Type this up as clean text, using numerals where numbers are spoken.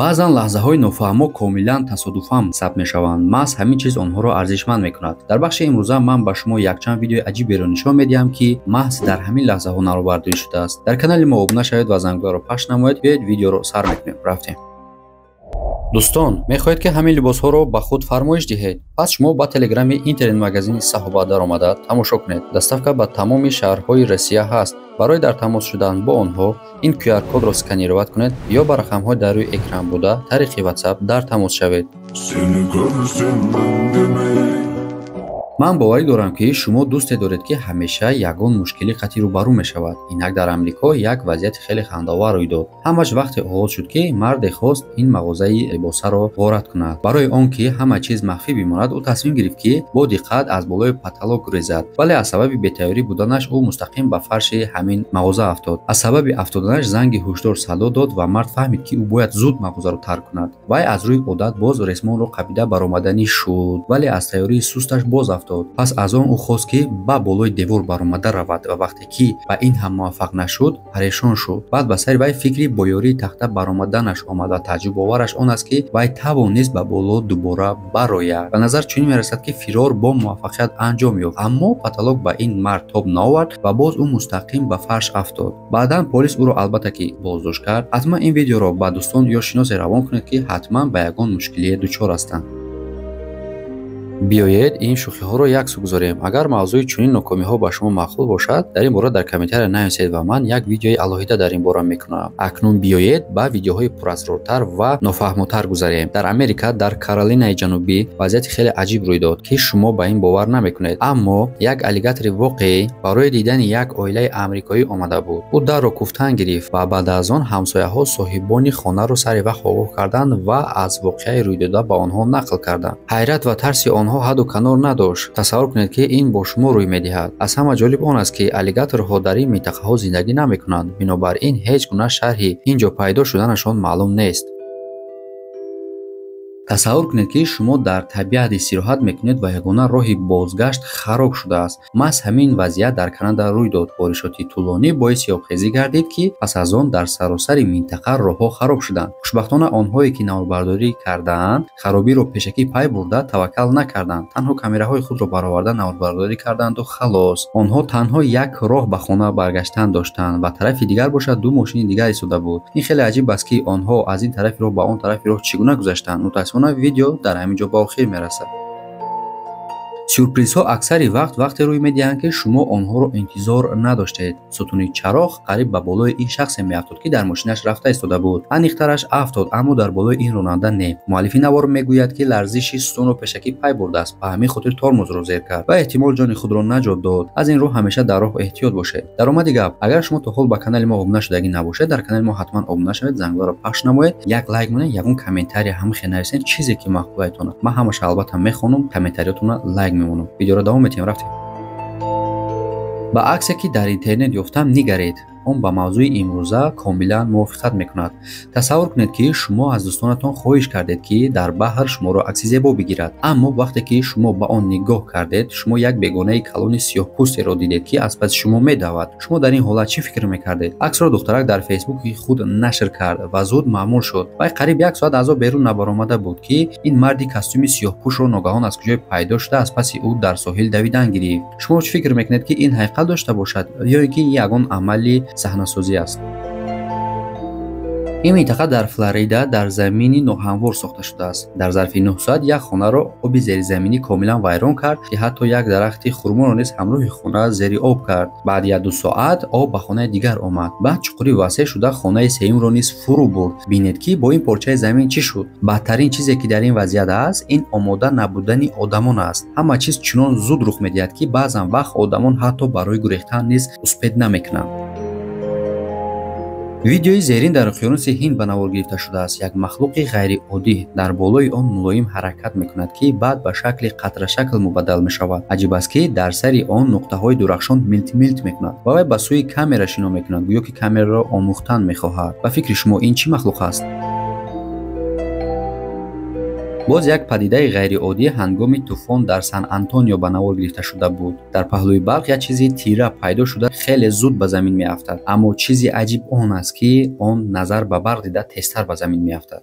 баъзан лаҳзаҳои нофаҳмо комилан тасодуфан сабт мешаванд. маҳз ҳамин чиз онҳоро арзишманд мекунад. дар бахши имрӯза ман ба шумо якчанд видеои аҷиберо нишон медиҳам, ки маҳз дар ҳамин лаҳзаҳо намобардорӣ шудааст. дар канали мо обуна шавед ва зангҳоро пахш намоед. биёед видеоро сар мекунем. рафтем. дӯстон, мехоҳед ки ҳамин либосҳоро ба худ фармоиш диҳед? пас шумо ба телеграми интернет-магазини Саҳоба даромада тамошо кунед. доставка ба тамоми шаҳрҳои Россия ҳаст. барои дар тамос шудан бо онҳо ин QR-кодро сканировать кунед ё ба рақамҳои дар рӯи экран буда тариқи WhatsApp дар тамос шавед. ман боварӣ дорам, ки шумо дӯсте доред, ки ҳамеша ягон мушкилӣ қатъи рӯбарӯ мешавад. инак дар Амрико як вазъияти хеле хандаовар рӯй дод. ҳамааш вақте оғоз шуд, ки марде хост ин мағозаи либосаро ғорат кунад. барои он ки ҳама чиз махфӣ бимонад, ӯ тасмим гирифт, ки бо диққат аз болои потолок гурезад. вале аз сабаби бетайёрӣ буданаш ӯ мустақим ба фарши ҳамин мағоза афтод. аз сабаби афтоданаш занги ҳушдор садо дод ва мард фаҳмид, ки ӯ бояд зуд мағозаро тарк кунад. вай аз рӯи одат боз ресмонро қабида баромаданӣ шуд, вале аз тайёрии сусташ боз афтод. пас аз он ӯ хост, ки ба болои девор баромада равад ва вақте ки ба ин ҳам муваффақ нашуд, парешон шуд. баъд ба сари вай фикри бо ёрии тахта баромаданаш омад ва таъҷубовараш он аст, ки вай тавонист ба боло дубора барояд. ба назар чунин мерасад, ки фирор бо муваффақият анҷом ёфт, аммо потолок ба ин мард тоб наовард ва боз ӯ мустақим ба фарш афтод. баъдан полис ӯро албатта ки боздошт кард. ҳатман ин видеоро ба дӯстон ё шиносе равон кунед, ки ҳатман ба ягон мушкилие дучор ҳастанд. биёед ин шӯхиҳоро яксу гузорем. агар мавзӯи чунин нокомиҳо ба шумо маъқул бошад, дар ин бора дар комментария нависед ва ман як видеои алоҳида дар ин бора мекунам. акнун биёед ба видеоҳои пурасрортар ва нофаҳмотар гузарем. дар Америка, дар Каролинаи Ҷанубӣ вазъияти хеле аҷиб рӯй дод, ки шумо ба ин бовар намекунед. аммо як аллигатори воқеӣ барои дидани як оилаи амрикоӣ омада буд. ӯ дарро куфтан гирифт ва баъд аз он ҳамсояҳо соҳибони хонаро сари вақт огоҳ карданд ва аз воқеаи рӯйдода ба онҳо нақл карданд. ҳайрат ва тарси онҳо ҳадду канор надошт. тасаввур кунед, ки ин бо шумо рӯй медиҳад. аз ҳама ҷолиб он аст, ки аллигаторҳо дар ин минтақаҳо зиндагӣ намекунанд. бинобар ин ҳеҷ гуна шарҳи ин ҷо пайдо шуданашон маълум нест. тасаввур кунед, ки шумо дар табиат истироҳат мекунед ва ягона роҳи бозгашт харок шудааст. маҳз ҳамин вазъият дар Канада рӯй дод. боришоти тӯлонӣ боиси обхезӣ гардид, ки пас аз он дар саросари минтақа роҳҳо хароб шуданд. хушбахтона онҳое, ки навбардорӣ кардаанд, харобиро пешакӣ пай бурда таваккал накарданд. танҳо камераҳои худро бароварда навбардорӣ карданду халос. онҳо танҳо як роҳ ба хона баргаштан доштанд. ба тарафи дигар бошад ду мошини дигар истода буд. ин хеле аҷиб аст, ки онҳо аз ин тарафи роҳ ба он тарафи роҳ чӣ гуна гузаштанд. видео дар ҳамин ҷо ба охир мерасад. сюрпризҳо аксари вақте рӯй медиҳанд, ки шумо онҳоро интизор надоштед. сутуни чароғ қариб ба болои ин шахсе меафтод, ки дар мошинаш рафта истода буд. аниқтараш афтод, аммо дар болои ин ронанда не. муаллифи навор мегӯяд, ки ларзиши сутунро пешакӣ пай бурдааст. ба ҳамин хотир тормозро зер кард ва эҳтимол ҷони худро наҷот дод. аз ин рӯ ҳамеша дар роҳ эҳтиёт бошед. даромади гап, агар шумо то ҳол ба канали мо обуна шудагӣ набошед, дар канали мо ҳатман обуна шавед, зангҳоро пахш намоед, як лайк монед, ягон комментария ҳамихе нависед, чизе ки махбубаетонад. ман ҳамаша албатта мехонам, комментариётонро лайк мемонам. видеоро давом метиҳем. рафтем. ба аксе, ки дар интернет ёфтам, нигаред. он ба мавзӯи имрӯза комилан мувофиқат мекунад. тасаввур кунед, ки шумо аз дӯстонатон хоҳиш кардед, ки дар баҳр шуморо акси зебо бигирад. аммо вақте ки шумо ба он нигоҳ кардед, шумо як бегонаи калони сиёҳпӯстеро дидед, ки аз паси шумо медавад. шумо дар ин ҳолат чӣ фикр мекардед? аксро духтарак дар фейсбуки худ нашр кард ва зуд маъмул шуд. вай қариб 1 соат аз об берун набаромада буд, ки ин марди костюми сиёҳпӯшро ногаҳон аз куҷое пайдо шуда аз паси ӯ дар соҳил давидан гирифт. шумо чӣ фикр мекунед, ки ин ҳақиқат дошта бошад ё ин ки ягон амали саҳнасозӣ аст? ин минтақа дар Флорида дар замини ноҳамвор сохта шудааст. дар зарфи 9 соат як хонаро оби зеризаминӣ комилан вайрон кард, ки ҳатто як дарахти хурморо низ ҳамроҳи хона зери об кард. баъд 1-2 соат об ба хонаи дигар омад. баъд чуқури васеъ шуда хонаи сеюмро низ фурӯ бурд. бинед, ки бо ин порчаи замин чӣ шуд. бадтарин чизе, ки дар ин вазъият аст, ин омода набудани одамон аст. ҳама чиз чунон зуд рух медиҳад, ки баъзан вақт одамон ҳатто барои гурехтан низ успед намекунанд. видеои зерин дар уқёнуси Ҳинд ба навор гирифта шудааст. як махлуқи ғайриоддӣ дар болои он мулоим ҳаракат мекунад, ки баъд ба шакли қатрашакл мубаддал мешавад. аҷиб аст, ки дар сари он нуқтаҳои дурахшон милт мекунад ва вай ба сӯи камера шино мекунад, гӯё ки камераро омӯхтан мехоҳад. ба фикри шумо ин чӣ махлуқ аст? боз як падидаи ғайриоддӣ ҳангоми тӯфон дар Сан-Антонио ба навор гирифта шуда буд. дар паҳлӯи барқ як чизи тира пайдо шуда хеле зуд ба замин меафтад. аммо чизи аҷиб он аст, ки он назар ба барқ дида тезтар ба замин меафтад.